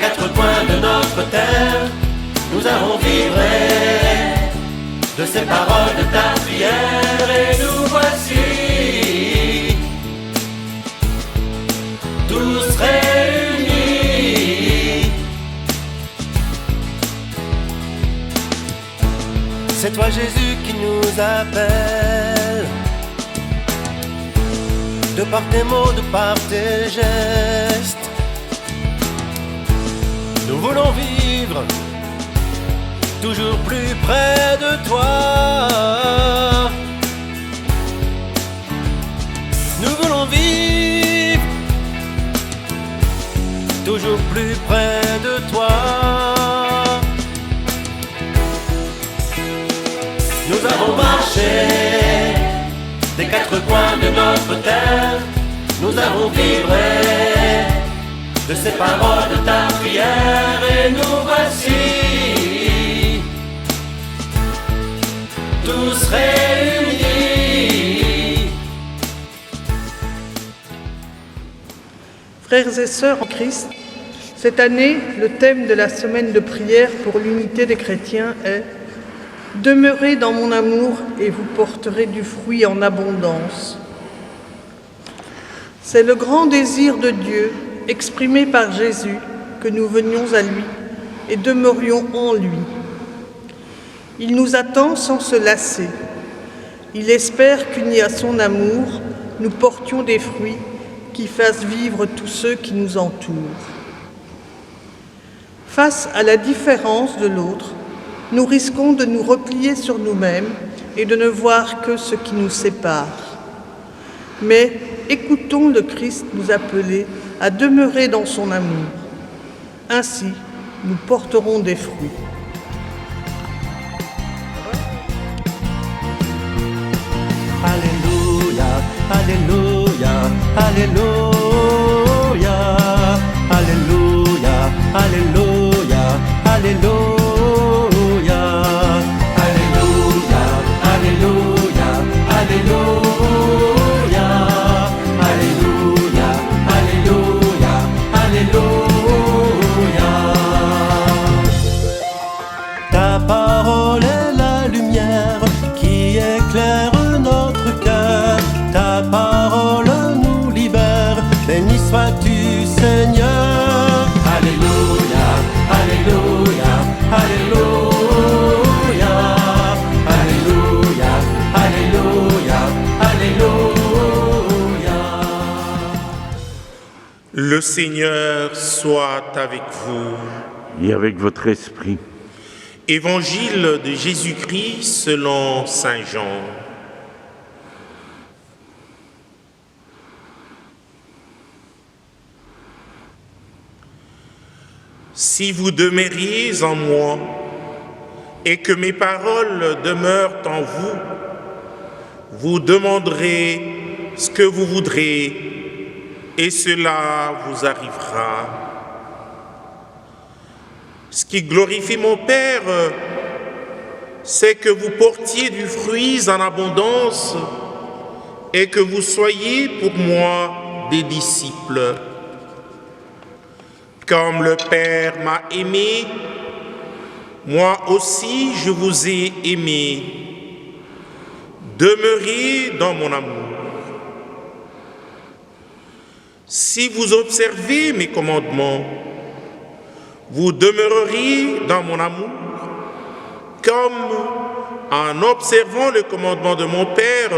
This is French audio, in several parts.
quatre coins de notre terre, nous avons vibré de ces paroles de ta prière, et nous voici tous réunis. C'est toi Jésus qui nous appelle, de par tes mots, de par tes gestes. Nous voulons vivre toujours plus près de toi. Nous voulons vivre toujours plus près de toi. Nous avons marché des quatre coins de notre terre, nous avons vibré de ces paroles de ta prière, et nous voici tous réunis. Frères et sœurs en Christ, cette année, le thème de la semaine de prière pour l'unité des chrétiens est « Demeurez dans mon amour et vous porterez du fruit en abondance ». C'est le grand désir de Dieu, exprimé par Jésus, que nous venions à lui et demeurions en lui. Il nous attend sans se lasser. Il espère qu'unis à son amour, nous portions des fruits qui fassent vivre tous ceux qui nous entourent. Face à la différence de l'autre, nous risquons de nous replier sur nous-mêmes et de ne voir que ce qui nous sépare. Mais écoutons le Christ nous appeler à demeurer dans son amour. Ainsi, nous porterons des fruits. Alléluia, Alléluia, Alléluia, Alléluia, Alléluia, Alléluia. Ta parole est la lumière qui éclaire notre cœur. Ta parole nous libère. Béni sois-tu, Seigneur. Alléluia, Alléluia, Alléluia, Alléluia, Alléluia, Alléluia. Le Seigneur soit avec vous. Et avec votre esprit. Évangile de Jésus-Christ selon saint Jean. Si vous demeuriez en moi et que mes paroles demeurent en vous, vous demanderez ce que vous voudrez et cela vous arrivera. Ce qui glorifie mon Père, c'est que vous portiez du fruit en abondance et que vous soyez pour moi des disciples. Comme le Père m'a aimé, moi aussi je vous ai aimé. Demeurez dans mon amour. Si vous observez mes commandements, vous demeurerez dans mon amour, comme en observant le commandement de mon Père,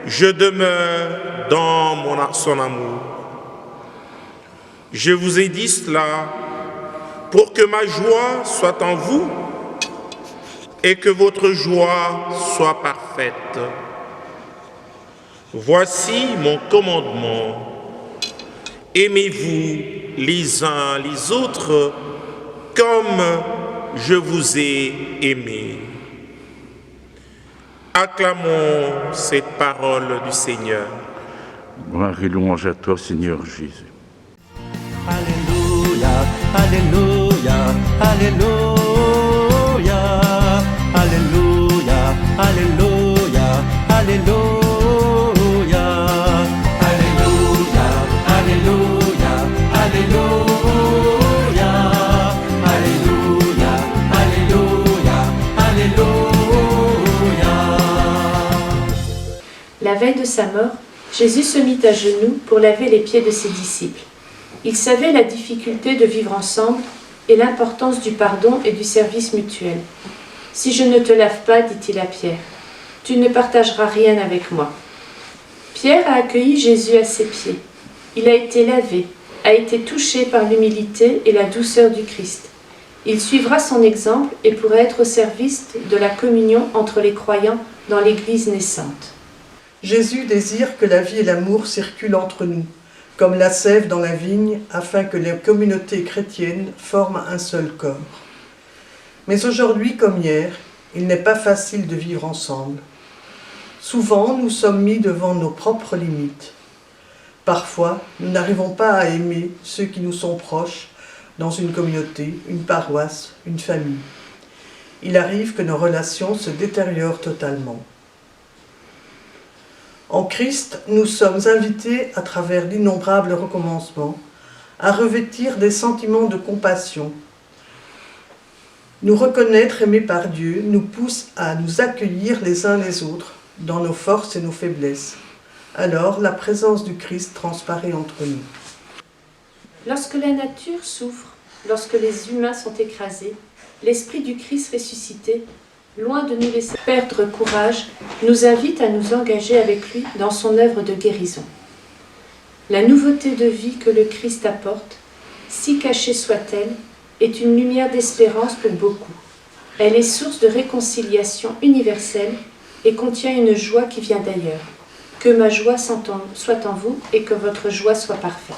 je demeure dans son amour. Je vous ai dit cela pour que ma joie soit en vous et que votre joie soit parfaite. Voici mon commandement. Aimez-vous les uns les autres comme je vous ai aimé. Acclamons cette parole du Seigneur. Gloire et louange à toi, Seigneur Jésus. Alléluia, Alléluia, Alléluia, Alléluia, Alléluia, Alléluia. Alléluia, Alléluia, Alléluia, La veille de sa mort, Jésus se mit à genoux pour laver les pieds de ses disciples. Il savait la difficulté de vivre ensemble et l'importance du pardon et du service mutuel. « Si je ne te lave pas, dit-il à Pierre, tu ne partageras rien avec moi. » Pierre a accueilli Jésus à ses pieds. Il a été lavé, a été touché par l'humilité et la douceur du Christ. Il suivra son exemple et pourra être au service de la communion entre les croyants dans l'Église naissante. Jésus désire que la vie et l'amour circulent entre nous, comme la sève dans la vigne, afin que les communautés chrétiennes forment un seul corps. Mais aujourd'hui comme hier, il n'est pas facile de vivre ensemble. Souvent, nous sommes mis devant nos propres limites. Parfois, nous n'arrivons pas à aimer ceux qui nous sont proches dans une communauté, une paroisse, une famille. Il arrive que nos relations se détériorent totalement. En Christ, nous sommes invités, à travers d'innombrables recommencements, à revêtir des sentiments de compassion. Nous reconnaître aimés par Dieu nous pousse à nous accueillir les uns les autres dans nos forces et nos faiblesses. Alors, la présence du Christ transparaît entre nous. Lorsque la nature souffre, lorsque les humains sont écrasés, l'Esprit du Christ ressuscité, loin de nous laisser perdre courage, nous invite à nous engager avec lui dans son œuvre de guérison. La nouveauté de vie que le Christ apporte, si cachée soit-elle, est une lumière d'espérance pour beaucoup. Elle est source de réconciliation universelle et contient une joie qui vient d'ailleurs. Que ma joie soit en vous et que votre joie soit parfaite.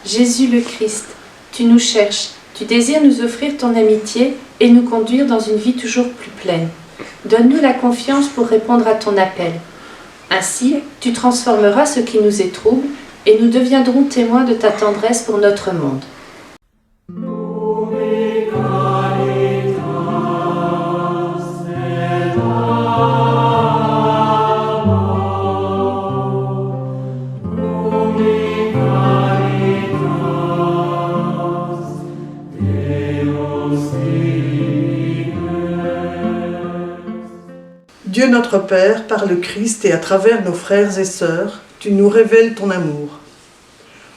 Jésus le Christ, tu nous cherches, tu désires nous offrir ton amitié et nous conduire dans une vie toujours plus pleine. Donne-nous la confiance pour répondre à ton appel. Ainsi, tu transformeras ce qui nous est trouble et nous deviendrons témoins de ta tendresse pour notre monde. Dieu notre Père, par le Christ et à travers nos frères et sœurs, tu nous révèles ton amour.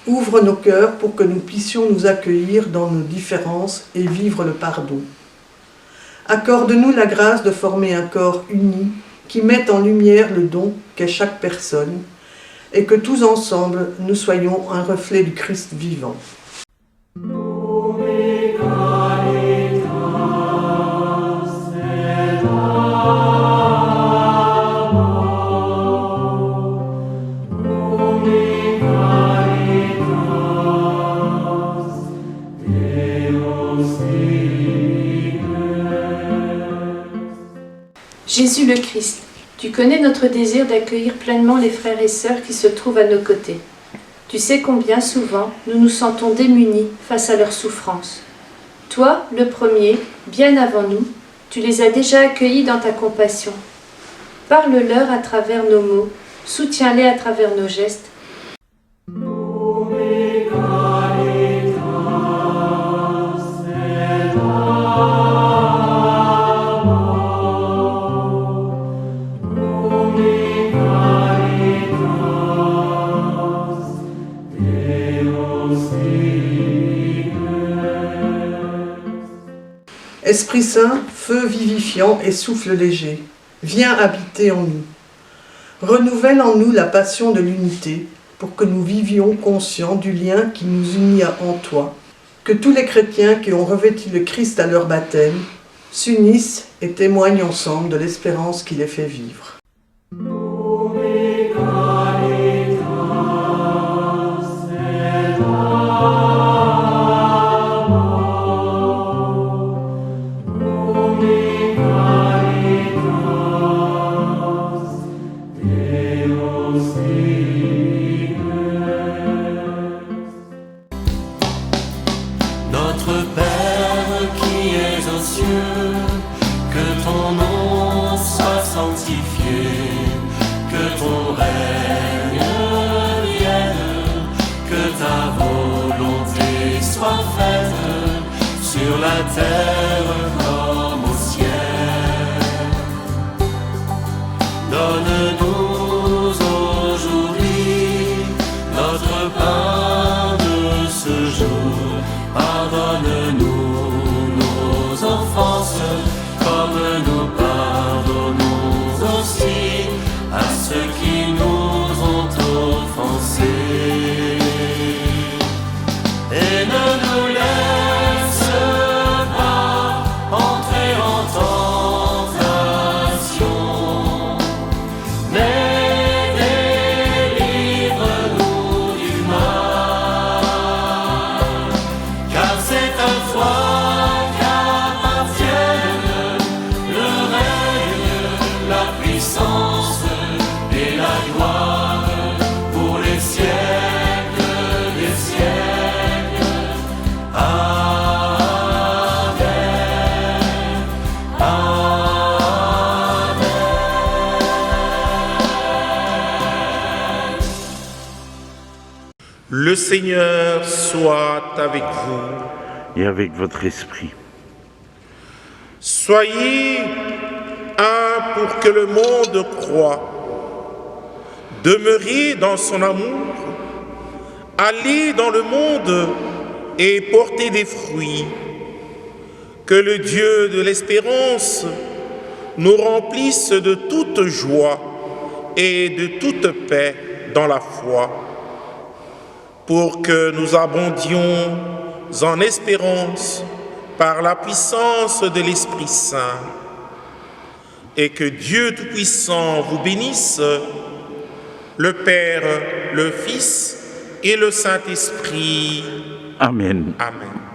Ouvre nos cœurs pour que nous puissions nous accueillir dans nos différences et vivre le pardon. Accorde-nous la grâce de former un corps uni qui mette en lumière le don qu'est chaque personne et que tous ensemble nous soyons un reflet du Christ vivant. Jésus le Christ, tu connais notre désir d'accueillir pleinement les frères et sœurs qui se trouvent à nos côtés. Tu sais combien souvent nous nous sentons démunis face à leurs souffrances. Toi, le premier, bien avant nous, tu les as déjà accueillis dans ta compassion. Parle-leur à travers nos mots, soutiens-les à travers nos gestes. Esprit Saint, feu vivifiant et souffle léger, viens habiter en nous. Renouvelle en nous la passion de l'unité pour que nous vivions conscients du lien qui nous unit en toi. Que tous les chrétiens qui ont revêtu le Christ à leur baptême s'unissent et témoignent ensemble de l'espérance qui les fait vivre. Notre Père qui es aux cieux, que ton nom soit sanctifié, que ton règne vienne, que ta volonté soit faite sur la terre comme au ciel. Donne-nous aujourd'hui notre pain de ce jour. Pardonne-nous nos offenses, comme nous pardonnons aussi à ceux qui nous ont offensés. Et ne nous laisse pas entrer en tentation, mais délivre-nous du mal. Car c'est à toi qu'appartiennent le règne, la puissance et la gloire pour les siècles des siècles. Amen. Amen. Le Seigneur soit avec vous. Et avec votre esprit. Soyez un pour que le monde croie. Demeurez dans son amour. Allez dans le monde et portez des fruits. Que le Dieu de l'espérance nous remplisse de toute joie et de toute paix dans la foi, pour que nous abondions en espérance par la puissance de l'Esprit Saint, et que Dieu Tout-Puissant vous bénisse, le Père, le Fils et le Saint-Esprit. Amen. Amen.